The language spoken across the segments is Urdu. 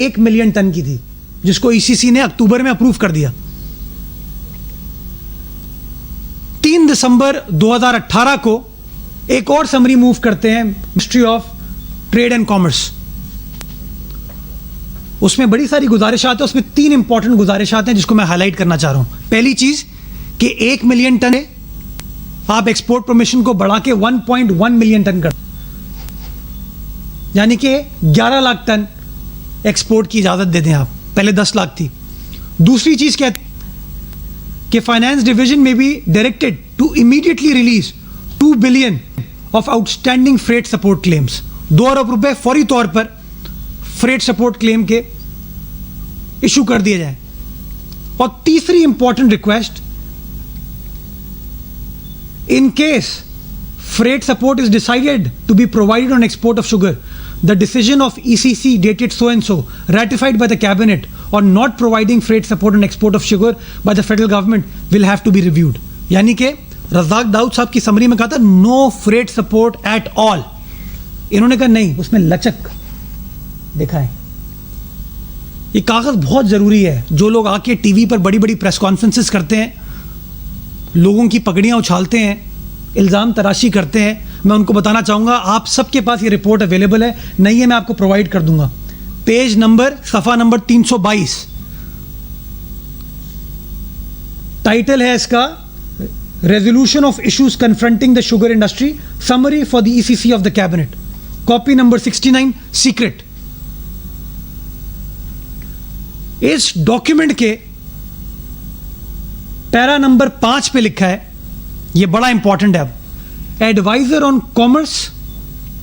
1 ملین ٹن کی تھی جس کو ECC نے اکتوبر میں اپروو کر دیا. 3 دسمبر 2018 کو ایک اور سمری موو کرتے ہیں ministry of trade and commerce. اس میں بڑی ساری گزارشات ہیں, اس میں 3 امپورٹنٹ گزارشات ہیں جس کو میں ہائی لائٹ کرنا چاہ رہا ہوں. پہلی چیز کہ 1 ملین ٹن ہے, آپ ایکسپورٹ پرمیشن کو بڑھا کے 1.1 ملین ٹن کر, یعنی کہ 11 لاکھ ٹن ایکسپورٹ کی اجازت دے دیں آپ, پہلے 10 لاکھ تھی. دوسری چیز کیا کہ فائنانس ڈویژن میں بھی directed to immediately release 2 billion of outstanding freight support claims, 2 ارب روپے فوری طور پر فریٹ سپورٹ کلیم کے ایشو کر دیے جائیں. اور تیسری important request, in case freight support is decided to be provided on export of sugar, the decision of ECC dated so and so ratified by the cabinet on not providing freight support on export of sugar by the federal government will have to be reviewed. یعنی کہ رزاق داؤد صاحب کی سمری میں کہا تھا no freight support at all, انہوں نے کہا نہیں, اس میں لچک دکھائیں. یہ کاغذ بہت ضروری ہے. جو لوگ آ کے ٹی وی پر بڑی بڑی پریس کانفرنسز کرتے ہیں, لوگوں کی پگڑیاں اچھالتے ہیں, الزام تراشی کرتے ہیں, میں ان کو بتانا چاہوں گا آپ سب کے پاس یہ رپورٹ اویلیبل ہے, نہیں ہے میں آپ کو پرووائڈ کر دوں گا. پیج نمبر, صفحہ نمبر 322, ٹائٹل ہے اس کا resolution of issues confronting the sugar industry, summary for the ECC of the cabinet, copy number 69, secret. اس ڈاکیومنٹ کے پیرا نمبر 5 پہ لکھا ہے, یہ بڑا امپورٹنٹ ہے. اب adviser on commerce,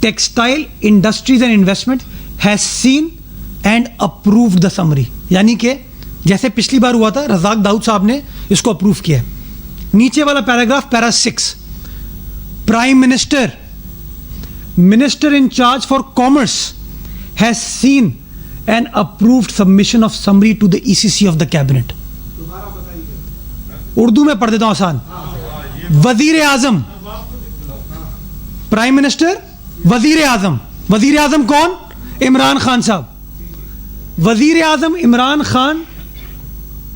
textile industries and investment has seen and approved the summary, یعنی کہ جیسے پچھلی بار ہوا تھا رزاق داؤد صاحب نے اس کو اپروو کیا. نیچے والا paragraph para 6, prime minister in charge for commerce has seen and approved submission of summary to the ECC of the cabinet. Urdu میں پڑھ دیتا ہوں آسان. وزیر اعظم, پرائم منسٹر, وزیر اعظم. وزیر اعظم کون؟ عمران خان صاحب. وزیر اعظم Imran Khan,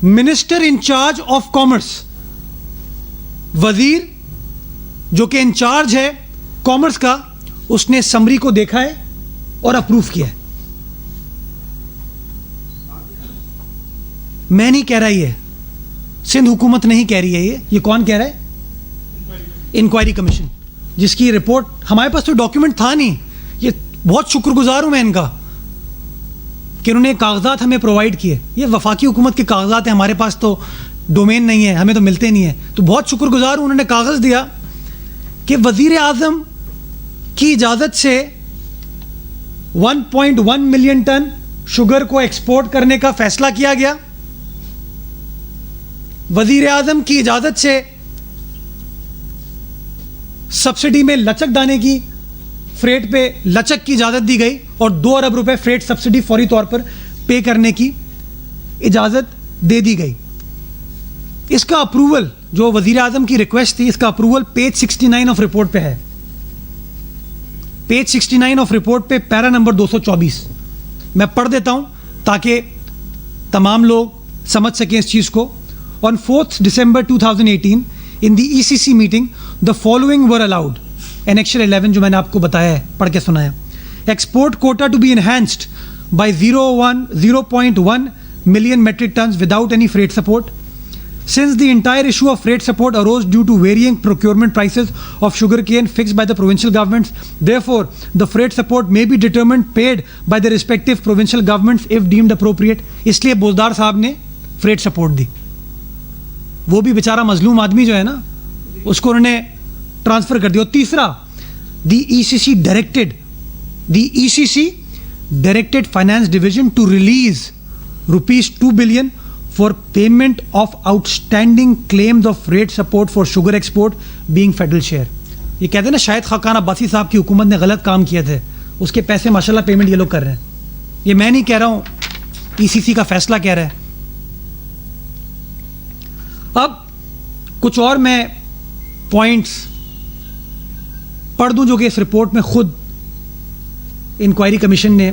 minister in charge of commerce, وزیر جو کہ انچارج ہے کامرس کا, اس نے سمری کو دیکھا ہے اور اپروو کیا ہے. میں نہیں کہہ رہا, یہ سندھ حکومت نہیں کہہ رہی ہے, یہ کون کہہ رہا ہے؟ انکوائری کمیشن, جس کی رپورٹ ہمارے پاس تو ڈاکیومنٹ تھا نہیں. یہ بہت شکر گزار ہوں میں ان کا کہ انہوں نے کاغذات ہمیں پرووائڈ کیے. یہ وفاقی حکومت کے کاغذات ہیں, ہمارے پاس تو ڈومین نہیں ہے, ہمیں تو ملتے نہیں ہیں, تو بہت شکر گزار ہوں انہوں نے کاغذ دیا کہ وزیر اعظم کی اجازت سے 1.1 ملین ٹن شوگر کو ایکسپورٹ کرنے کا فیصلہ کیا گیا. وزیر اعظم کی اجازت سے سبسڈی میں لچک دانے کی, فریٹ پہ لچک کی اجازت دی گئی اور 2 ارب روپے فریٹ سبسڈی فوری طور پر پے کرنے کی اجازت دے دی گئی. اس کا اپروول, جو وزیر اعظم کی ریکویسٹ تھی, اس کا اپروول پیج 69 آف رپورٹ پہ ہے. پیج 69 آف رپورٹ پہ پیرا نمبر 224 میں پڑھ دیتا ہوں تاکہ تمام لوگ سمجھ سکیں اس چیز کو. On 4th December 2018, in the ECC meeting, the following were allowed. Annexure 11 جو میں نے آپ کو بتایا ہے, پڑھ کے سنایا. Export quota to be enhanced by 0.1 million metric tons without any freight support. Since the entire issue of freight support arose due to varying procurement prices of sugarcane fixed by the provincial governments, therefore, the freight support may be determined paid by the respective provincial governments if deemed appropriate. اس لیے بوزدار صاحب نے فریٹ سپورٹ دی. وہ بھی بیچارہ مظلوم آدمی جو ہے نا, اس کو انہوں نے ٹرانسفر کر دیا. اور تیسرا, the ECC directed finance division to release ₹2 billion for payment of outstanding claims of rate support for sugar export being federal share. یہ کہتے ہیں نا شاہد خاقان عباسی صاحب کی حکومت نے غلط کام کیے تھے, اس کے پیسے ماشاء اللہ پیمنٹ یہ لوگ کر رہے ہیں. یہ میں نہیں کہہ رہا ہوں, ECC کا فیصلہ کہہ رہا ہے. اب کچھ اور میں پوائنٹس پڑھ دوں جو کہ اس رپورٹ میں خود انکوائری کمیشن نے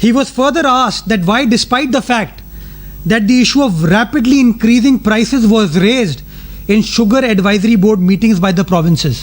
he was further asked that why despite the fact that the issue of rapidly increasing prices was raised in sugar advisory board meetings by the provinces,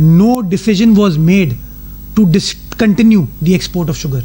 no decision was made to discontinue the export of sugar.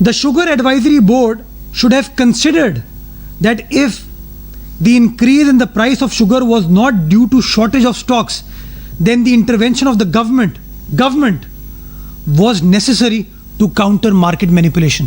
The Sugar Advisory Board should have considered that if the increase in the price of sugar was not due to shortage of stocks, then the intervention of the government was necessary to counter market manipulation.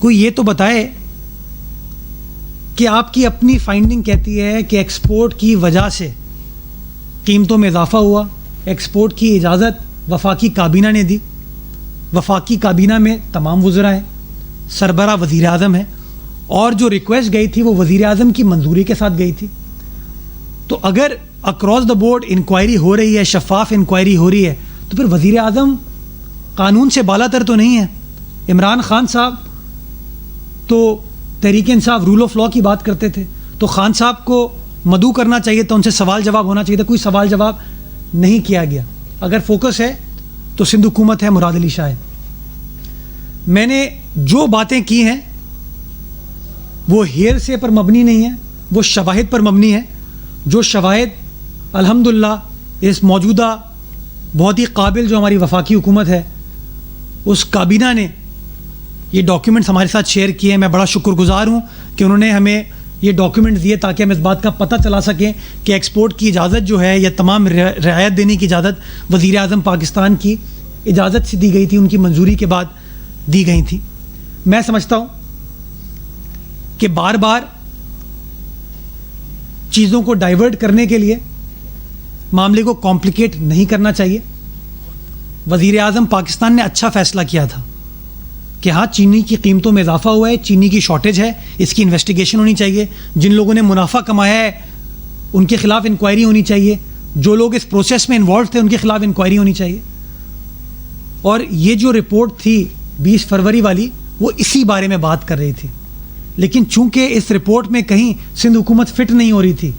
کوئی یہ تو بتائے کہ آپ کی اپنی فائنڈنگ کہتی ہے کہ ایکسپورٹ کی وجہ سے قیمتوں میں اضافہ ہوا. ایکسپورٹ کی اجازت وفاقی کابینہ نے دی. وفاقی کابینہ میں تمام وزراء ہیں, سربراہ وزیر اعظم ہے, اور جو ریکویسٹ گئی تھی وہ وزیر اعظم کی منظوری کے ساتھ گئی تھی. تو اگر اکراس دا بورڈ انکوائری ہو رہی ہے, شفاف انکوائری ہو رہی ہے, تو پھر وزیر اعظم قانون سے بالا تر تو نہیں ہے. عمران خان صاحب تو Tehreek Insaf role of law کی بات کرتے تھے, تو خان صاحب کو مدعو کرنا چاہیے تھا, ان سے سوال جواب ہونا چاہیے تھا. کوئی سوال جواب نہیں کیا گیا. اگر فوکس ہے تو سندھ حکومت ہے, مراد علی شاہ ہے. میں نے جو باتیں کی ہیں وہ ہیرسے پر مبنی نہیں ہیں, وہ شواہد پر مبنی ہیں. جو شواہد الحمدللہ اس موجودہ بہت ہی قابل جو ہماری وفاقی حکومت ہے اس کابینہ نے یہ ڈاکیومنٹس ہمارے ساتھ شیئر کیے ہیں. میں بڑا شکر گزار ہوں کہ انہوں نے ہمیں یہ ڈاکیومنٹس دیے تاکہ ہم اس بات کا پتہ چلا سکیں کہ ایکسپورٹ کی اجازت جو ہے یا تمام رعایت دینے کی اجازت وزیر اعظم پاکستان کی اجازت سے دی گئی تھی, ان کی منظوری کے بعد دی گئی تھی. میں سمجھتا ہوں کہ بار بار چیزوں کو ڈائیورٹ کرنے کے لیے معاملے کو کمپلیکیٹ نہیں کرنا چاہیے. وزیر اعظم پاکستان نے اچھا فیصلہ کیا تھا کہ ہاں چینی کی قیمتوں میں اضافہ ہوا ہے, چینی کی شارٹیج ہے, اس کی انویسٹیگیشن ہونی چاہیے. جن لوگوں نے منافع کمایا ہے ان کے خلاف انکوائری ہونی چاہیے. جو لوگ اس پروسیس میں انوالو تھے ان کے خلاف انکوائری ہونی چاہیے. اور یہ جو رپورٹ تھی 20 فروری والی وہ اسی بارے میں بات کر رہی تھی. لیکن چونکہ اس رپورٹ میں کہیں سندھ حکومت فٹ نہیں ہو رہی تھی,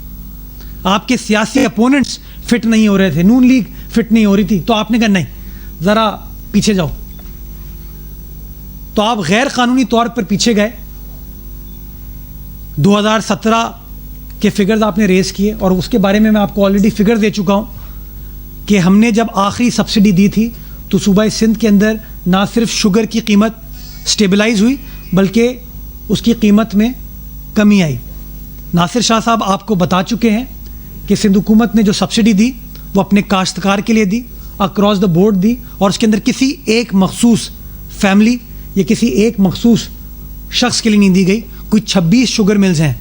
آپ کے سیاسی اپوننٹس فٹ نہیں ہو رہے تھے, نون لیگ فٹ نہیں ہو رہی تھی, تو آپ نے کہا نہیں ذرا پیچھے جاؤ. تو آپ غیر قانونی طور پر پیچھے گئے. 2017 کے فگرز آپ نے ریز کیے, اور اس کے بارے میں آپ کو آلریڈی فگر دے چکا ہوں کہ ہم نے جب آخری سبسڈی دی تھی تو صوبہ سندھ کے اندر نہ صرف شوگر کی قیمت سٹیبلائز ہوئی بلکہ اس کی قیمت میں کمی آئی. ناصر شاہ صاحب آپ کو بتا چکے ہیں کہ سندھ حکومت نے جو سبسڈی دی وہ اپنے کاشتکار کے لیے دی, اکراس دا بورڈ دی, اور اس کے اندر کسی ایک مخصوص فیملی یا کسی ایک مخصوص شخص کے لیے نہیں دی گئی. کوئی 26 شوگر ملز ہیں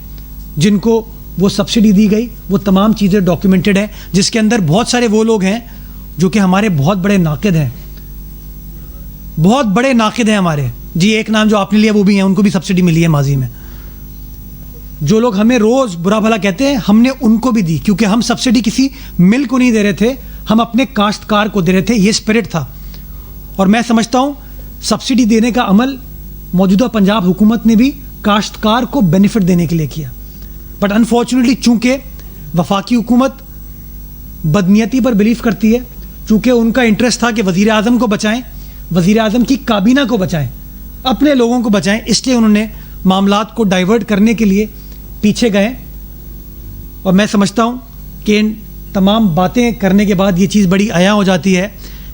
جن کو وہ سبسڈی دی گئی. وہ تمام چیزیں ڈاکیومنٹڈ ہیں, جس کے اندر بہت سارے وہ لوگ ہیں جو کہ ہمارے بہت بڑے ناقد ہیں, بہت بڑے ناقد ہیں ہمارے. جی ایک نام جو آپ نے لیا وہ بھی ہیں, ان کو بھی سبسڈی ملی ہے ماضی میں. جو لوگ ہمیں روز برا بھلا کہتے ہیں ہم نے ان کو بھی دی, کیونکہ ہم سبسڈی کسی مل کو نہیں دے رہے تھے, ہم اپنے کاشتکار کو دے رہے تھے. یہ اسپرٹ تھا. اور میں سمجھتا ہوں سبسڈی دینے کا عمل موجودہ پنجاب حکومت نے بھی کاشتکار کو بینیفٹ دینے کے لیے کیا. بٹ انفارچونیٹلی چونکہ وفاقی حکومت بدنیتی پر بلیف کرتی ہے, چونکہ ان کا انٹرسٹ تھا کہ وزیر اعظم کو بچائیں, وزیر اعظم کی کابینہ کو بچائیں, اپنے لوگوں کو بچائیں, اس لیے انہوں نے معاملات کو ڈائیورٹ کرنے کے لیے پیچھے گئے. اور میں سمجھتا ہوں کہ ان تمام باتیں کرنے کے بعد یہ چیز بڑی عیاں ہو جاتی ہے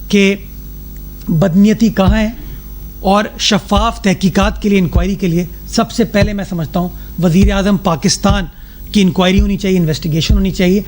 کہ بدنیتی کہاں ہے, اور شفاف تحقیقات کے لیے انکوائری کے لیے سب سے پہلے میں سمجھتا ہوں وزیر اعظم پاکستان کی انکوائری ہونی چاہیے, انویسٹیگیشن ہونی چاہیے.